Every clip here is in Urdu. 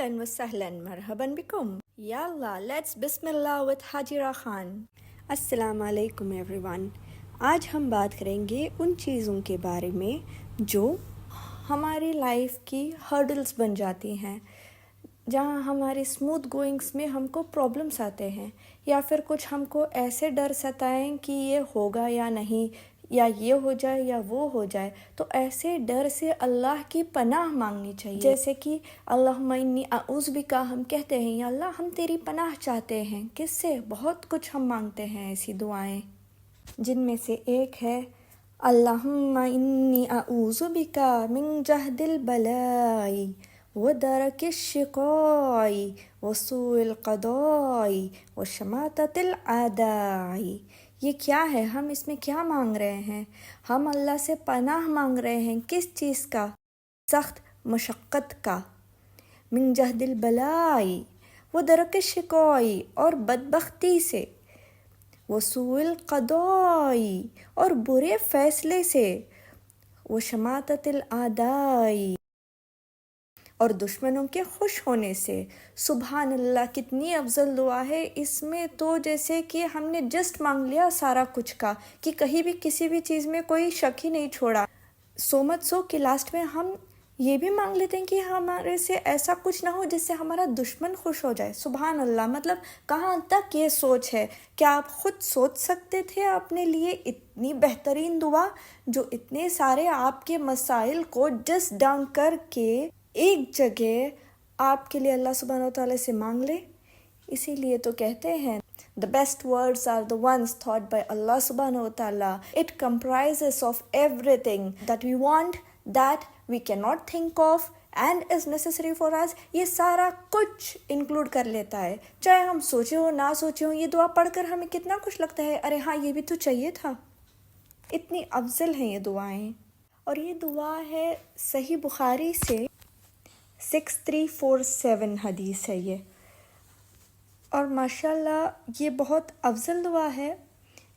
أهلا وسهلا مرحبا بكم. يلا let's بسم الله with حاجرہ خان. السلام علیکم ایوری آج ہم بات کریں گے ان چیزوں کے بارے میں جو ہماری لائف کی ہرڈلز بن جاتی ہیں، جہاں ہماری اسموتھ گوئنگس میں ہم کو پرابلمس آتے ہیں، یا پھر کچھ ہم کو ایسے ڈر ستائیں کہ یہ ہوگا یا نہیں، یا یہ ہو جائے یا وہ ہو جائے. تو ایسے ڈر سے اللہ کی پناہ مانگنی چاہیے. جیسے کہ اللہم انی اعوذ بک، ہم کہتے ہیں یا اللہ ہم تیری پناہ چاہتے ہیں. کس سے؟ بہت کچھ ہم مانگتے ہیں ایسی دعائیں، جن میں سے ایک ہے اللہم انی اعوذ بک من جہد البلاء ودرک الشقاء وسوء القضاء وشماتۃ الاعداء. یہ کیا ہے؟ ہم اس میں کیا مانگ رہے ہیں؟ ہم اللہ سے پناہ مانگ رہے ہیں کس چیز کا؟ سخت مشقت کا. من جہد البلاء ودرک الشقاء، اور بدبختی سے. وسوء القضاء، اور برے فیصلے سے. وشماتۃ الاعداء، اور دشمنوں کے خوش ہونے سے. سبحان اللہ، کتنی افضل دعا ہے. اس میں تو جیسے کہ ہم نے جسٹ مانگ لیا سارا کچھ کا، کہ کہیں بھی کسی بھی چیز میں کوئی شک ہی نہیں چھوڑا. سو مچ سو کہ لاسٹ میں ہم یہ بھی مانگ لیتے ہیں کہ ہمارے سے ایسا کچھ نہ ہو جس سے ہمارا دشمن خوش ہو جائے. سبحان اللہ، مطلب کہاں تک یہ سوچ ہے؟ کیا آپ خود سوچ سکتے تھے اپنے لیے اتنی بہترین دعا جو اتنے سارے آپ کے مسائل کو جسٹ ڈاؤن کر کے ایک جگہ آپ کے لیے اللہ سبحانہ وتعالی سے مانگ لے؟ اسی لیے تو کہتے ہیں the best words are the ones thought by Allah subhanahu wa ta'ala. It comprises of everything that we want, that we cannot think of and is necessary for us. یہ سارا کچھ انکلوڈ کر لیتا ہے، چاہے ہم سوچے ہو نہ سوچے ہو. یہ دعا پڑھ کر ہمیں کتنا کچھ لگتا ہے، ارے ہاں یہ بھی تو چاہیے تھا. اتنی افضل ہیں یہ دعائیں. اور یہ دعا ہے صحیح بخاری سے 6347 حدیث ہے یہ، اور ماشاءاللہ یہ بہت افضل دعا ہے.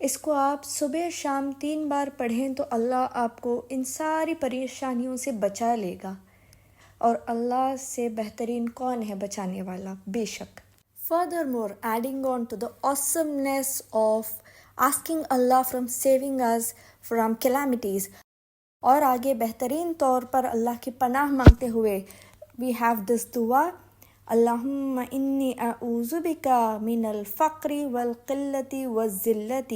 اس کو آپ صبح شام 3 بار پڑھیں تو اللہ آپ کو ان ساری پریشانیوں سے بچا لے گا. اور اللہ سے بہترین کون ہے بچانے والا؟ بے شک. Furthermore, adding on to the awesomeness of asking Allah from saving us from calamities، اور آگے بہترین طور پر اللہ کی پناہ مانگتے ہوئے we have this دعا اللہم انی اعوذ بک من الفقر والقلت والذلت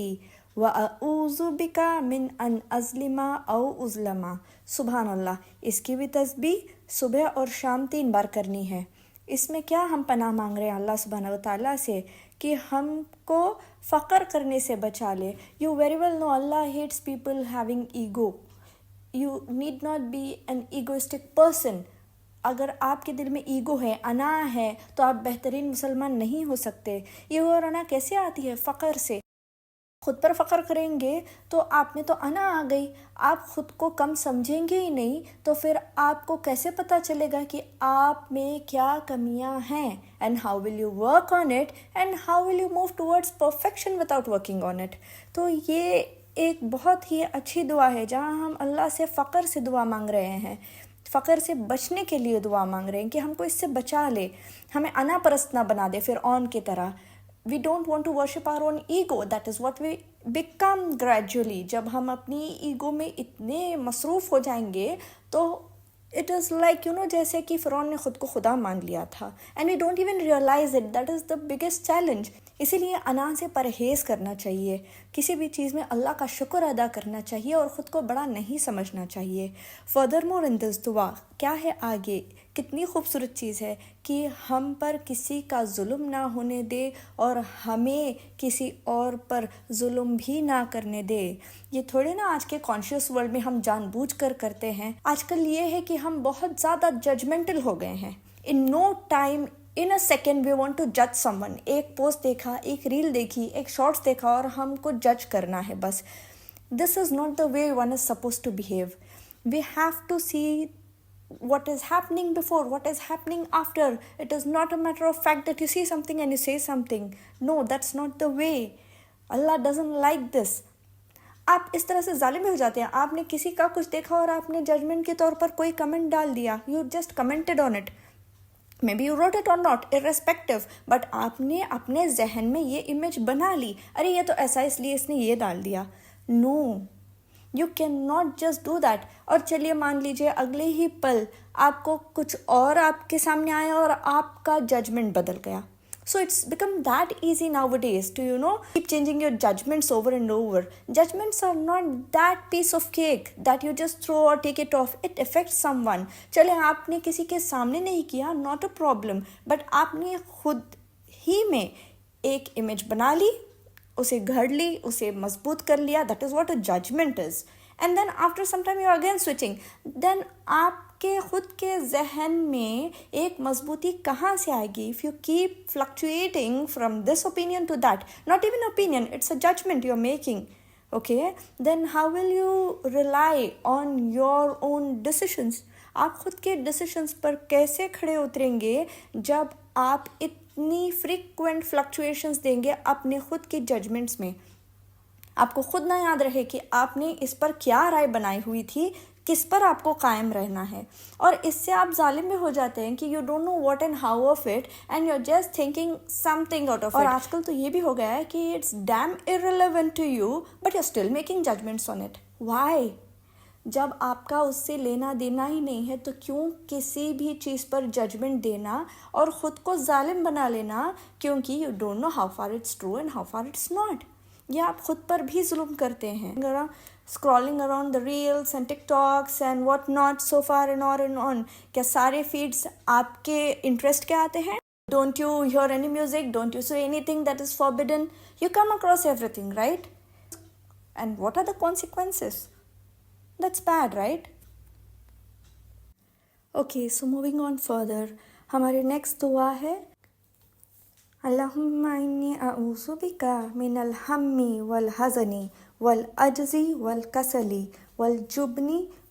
واعوذ بک من ان اظلم او اظلم. سبحان اللہ. اس کی بھی تسبیح صبح اور شام 3 بار کرنی ہے. اس میں کیا ہم پناہ مانگ رہے ہیں اللہ سبحانہ وتعالیٰ سے کہ ہم کو فقر کرنے سے بچا لے. You very well know Allah hates people having ego. You need not be an egoistic person. اگر آپ کے دل میں ایگو ہے، انا ہے، تو آپ بہترین مسلمان نہیں ہو سکتے. ایگو اور انا کیسے آتی ہے؟ فقر سے. خود پر فخر کریں گے تو آپ میں تو انا آ گئی. آپ خود کو کم سمجھیں گے ہی نہیں تو پھر آپ کو کیسے پتہ چلے گا کہ آپ میں کیا کمیاں ہیں؟ and how will you work on it and how will you move towards perfection without working on it. تو یہ ایک بہت ہی اچھی دعا ہے جہاں ہم اللہ سے فقر سے دعا مانگ رہے ہیں، فقر سے بچنے کے لیے دعا مانگ رہے ہیں کہ ہم کو اس سے بچا لے، ہمیں انا پرست نہ بنا دے فرعون کی طرح. We don't want to worship our own ego. That is what we become gradually. جب ہم اپنی ایگو میں اتنے مصروف ہو جائیں گے تو it is like جیسے کہ فرعون نے خود کو خدا مان لیا تھا. And we don't even realize it. That is the biggest challenge. اسی لیے انا سے پرہیز کرنا چاہیے. کسی بھی چیز میں اللہ کا شکر ادا کرنا چاہیے اور خود کو بڑا نہیں سمجھنا چاہیے. Furthermore in this دعا کیا ہے آگے؟ کتنی خوبصورت چیز ہے کہ ہم پر کسی کا ظلم نہ ہونے دے اور ہمیں کسی اور پر ظلم بھی نہ کرنے دے. یہ تھوڑے نا آج کے کانشیس ورلڈ میں ہم جان بوجھ کر کرتے ہیں. آج کل یہ ہے کہ ہم بہت زیادہ ججمنٹل ہو گئے ہیں. In no time in a second we want to judge someone. ایک پوسٹ دیکھا، ایک ریل دیکھی، ایک شارٹس دیکھا اور ہم کو جج کرنا ہے بس. This is not the way one is supposed to behave. We have to see what is happening before, what is happening after. It is not a matter of fact that you see something and you say something. No, that's not the way. Allah doesn't like this. آپ اس طرح سے ظالم ہو جاتے ہیں. آپ نے کسی کا کچھ دیکھا اور آپ نے ججمنٹ کے طور پر کوئی کمنٹ ڈال دیا. You just commented on it. Maybe you wrote it اور ناٹ irrespective, بٹ آپ نے اپنے ذہن میں یہ امیج بنا لی, ارے یہ تو ایسا اس لیے اس نے یہ ڈال دیا. No, you can not just do that. اور چلیے مان لیجیے اگلے ہی پل آپ کو کچھ اور آپ کے سامنے آیا اور آپ کا ججمنٹ بدل گیا. So it's become that easy nowadays to, keep changing your judgments over and over. Judgments are not that piece of cake that you just throw or take it off. It affects someone. چلے آپ نے کسی کے سامنے نہیں کیا, not a problem. But آپ نے خود ہی میں ایک امیج بنا لی, اسے گھڑ لی, اسے مضبوط کر لیا. That is what a judgment is. And then after some time you are again switching. Then آپ کے خود کے ذہن میں ایک مضبوطی کہاں سے آئے گی؟ If you keep fluctuating from this opinion to that, not even opinion, it's a judgment you're making, okay? Then how will you rely on your own decisions? آپ خود کے decisions پر کیسے کھڑے اتریں گے جب آپ اتنی frequent fluctuations دیں گے اپنے خود کے judgments میں؟ آپ کو خود نہ یاد رہے کہ آپ نے اس پر کیا رائے بنائی ہوئی تھی, کس پر آپ کو قائم رہنا ہے. اور اس سے آپ ظالم بھی ہو جاتے ہیں کہ you don't know what and how of it and you are just thinking something out of it. اور آج کل تو یہ بھی ہو گیا ہے کہ it's damn irrelevant to you but you are still making judgements on it. Why? جب آپ کا اس سے لینا دینا ہی نہیں ہے تو کیوں کسی بھی چیز پر ججمنٹ دینا اور خود کو ظالم بنا لینا کیونکہ you don't know how far it's true and how far it's not. یہ آپ خود پر بھی ظلم کرتے ہیں. Scrolling around the reels and TikToks and what not so far and on, کیا سارے فیڈس آپ کے انٹرسٹ کے آتے ہیں؟ Don't you hear any music, don't you see anything that is forbidden. You come across everything, right? And what are the consequences? That's bad, right? Okay, so moving on further, ہماری نیکسٹ دعا ہے اللہم انی اعوذ بک من الہم والحزن والعجز والکسل والجبن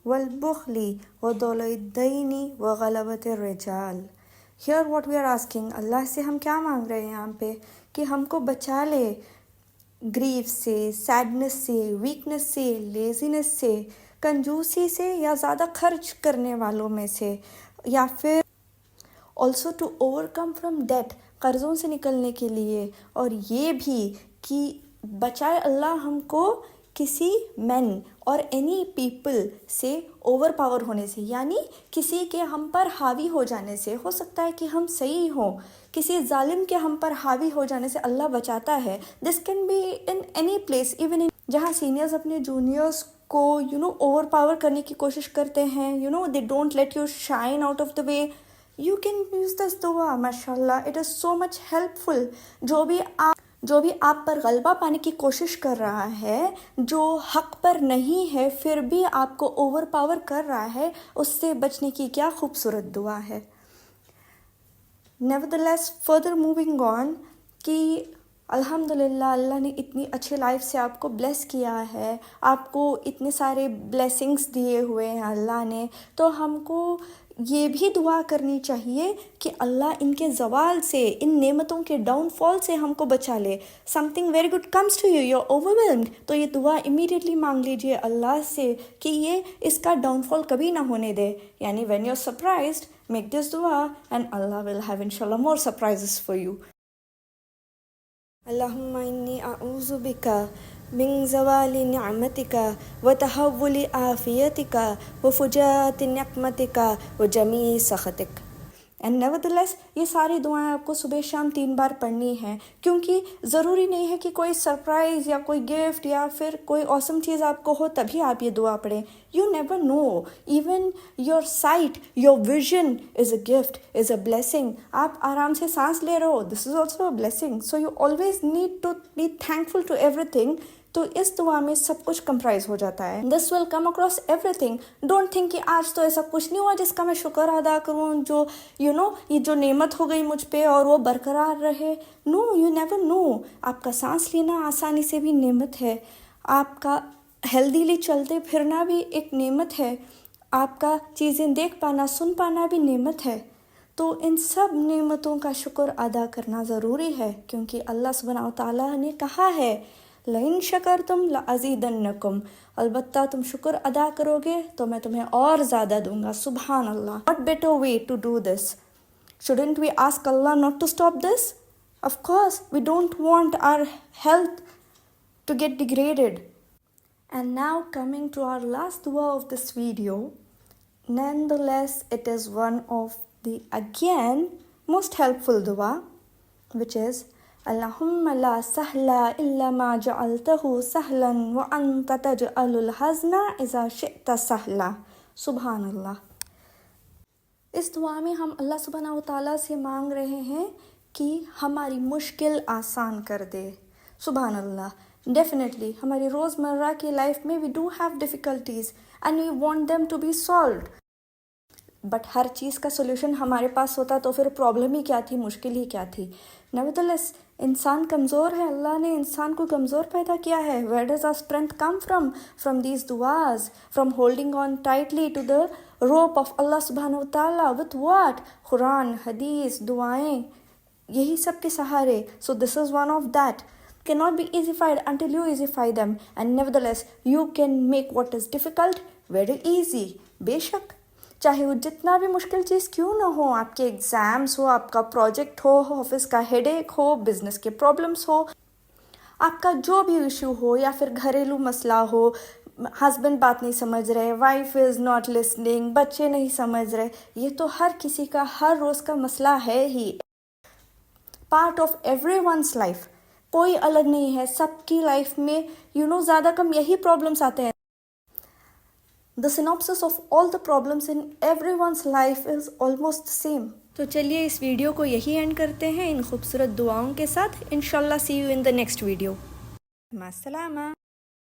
والبخل وضلع الدین وغلبۃ الرجال. Here what we are asking, اللہ سے ہم کیا مانگ رہے ہیں یہاں پہ کہ ہم کو بچا لے گریف سے, سیڈنس سے, ویکنس سے, لیزینس سے, کنجوسی سے یا زیادہ خرچ کرنے والوں میں سے, یا پھر also to overcome from debt, قرضوں سے نکلنے کے لیے, اور یہ بھی کہ بچائے اللہ ہم کو کسی مین اور اینی پیپل سے اوور پاور ہونے سے, یعنی کسی کے ہم پر حاوی ہو جانے سے. ہو سکتا ہے کہ ہم صحیح ہوں, کسی ظالم کے ہم پر حاوی ہو جانے سے اللہ بچاتا ہے. This can be in any place, even جہاں سینئرز اپنے جونیئرس کو اوور پاور کرنے کی کوشش کرتے ہیں, they don't let you shine out of the way. You can use this دعا, ماشاء اللہ, it is so much helpful. جو بھی آپ پر غلبہ پانے کی کوشش کر رہا ہے, جو حق پر نہیں ہے پھر بھی آپ کو اوور پاور کر رہا ہے, اس سے بچنے کی کیا خوبصورت دعا ہے. Nevertheless, further moving on, کہ الحمدللہ اللہ نے اتنی اچھے لائف سے آپ کو بلیس کیا ہے, آپ کو اتنے سارے بلیسنگز دیے ہوئے ہیں اللہ نے, تو ہم کو یہ بھی دعا کرنی چاہیے کہ اللہ ان کے زوال سے, ان نعمتوں کے ڈاؤن فال سے ہم کو بچا لے. Something very good comes to you, you are overwhelmed, تو یہ دعا امیڈیٹلی مانگ لیجیے اللہ سے کہ یہ اس کا ڈاؤن فال کبھی نہ ہونے دے. یعنی when you are surprised, make this دعا اینڈ اللہ ول ہیو انشاءاللہ مور سرپرائزز فار یو. اللہم انی اعوذ بک من زوال نعمتک وتحول عافیتک وفجاءت نقمتک وجمیع سخطک. اینڈ نیورتھلیس یہ ساری دعائیں آپ کو صبح شام 3 بار پڑھنی ہیں, کیونکہ ضروری نہیں ہے کہ کوئی سرپرائز یا کوئی گفٹ یا پھر کوئی awesome چیز آپ کو ہو تبھی آپ یہ دعا پڑھیں. You never know, even your sight, your vision is a gift, is a blessing. آپ آرام سے سانس لے رہے ہو, this is also a blessing. So you always need to be thankful to everything. تو اس دعا میں سب کچھ کمپرائز ہو جاتا ہے. This will come across everything. Don't think کہ آج تو ایسا کچھ نہیں ہوا جس کا میں شکر ادا کروں, جو یہ جو نعمت ہو گئی مجھ پہ اور وہ برقرار رہے. نو, یو نیور نو. آپ کا سانس لینا آسانی سے بھی نعمت ہے, آپ کا ہیلدیلی چلتے پھرنا بھی ایک نعمت ہے, آپ کا چیزیں دیکھ پانا سن پانا بھی نعمت ہے. تو ان سب نعمتوں کا شکر ادا کرنا ضروری ہے, کیونکہ اللہ سبحانہ و تعالیٰ نے کہا ہے لئن شکرتم لازیدنکم, البتہ تم شکر ادا کرو گے تو میں تمہیں اور زیادہ دوں گا. سبحان اللہ. What better way to do this? Shouldn't we ask Allah not to stop this? Of course, we don't want our health to get degraded. And now coming to our last dua of this video, nonetheless it is one of the again most helpful dua, which is Allahumma la sahla illa ma ja'altahu sahlan wa anta taj'alul hazna iza shi'ta sahla. Subhanallah. اس دعا میں ہم اللہ سبحانہ و تعالیٰ سے مانگ رہے ہیں کہ ہماری مشکل آسان کر دے. سبحان اللہ. ڈیفینیٹلی ہماری روزمرہ کی لائف میں we do have difficulties and we want them to be solved. But ہر چیز کا سولوشن ہمارے پاس ہوتا تو پھر پرابلم ہی کیا تھی, مشکل ہی کیا تھی. نیورتھلیس انسان کمزور ہے, اللہ نے انسان کو کمزور پیدا کیا ہے. Where does our strength come from? From these دعاز, from holding on tightly to the rope of اللہ سبحانہ و تعالیٰ. With what? قرآن, حدیث, دعائیں, یہی سب کے سہارے. So this is one of that. Cannot be easified until you easify them, and nevertheless you can make what is difficult very easy. بے شک چاہے وہ جتنا بھی مشکل چیز کیوں نہ ہو, آپ کے ایگزامس ہو, آپ کا پروجیکٹ ہو, آفس کا ہیڈ ایک ہو, بزنس کے پرابلمس ہو, آپ کا جو بھی ایشو ہو, یا پھر گھریلو مسئلہ ہو, ہسبینڈ بات نہیں سمجھ رہے, وائف از ناٹ لسننگ, بچے نہیں سمجھ رہے, یہ تو ہر کسی کا ہر روز کا مسئلہ ہے ہی. Part of everyone's life, کوئی الگ نہیں ہے, سب کی لائف میں زیادہ کم یہی پرابلمس آتے ہیں. The synopsis of all the problems in everyone's life is almost the same. تو چلیے اس ویڈیو کو یہی اینڈ کرتے ہیں ان خوبصورت دعاؤں کے ساتھ. انشاءاللہ see you in the next video. مع السلامہ.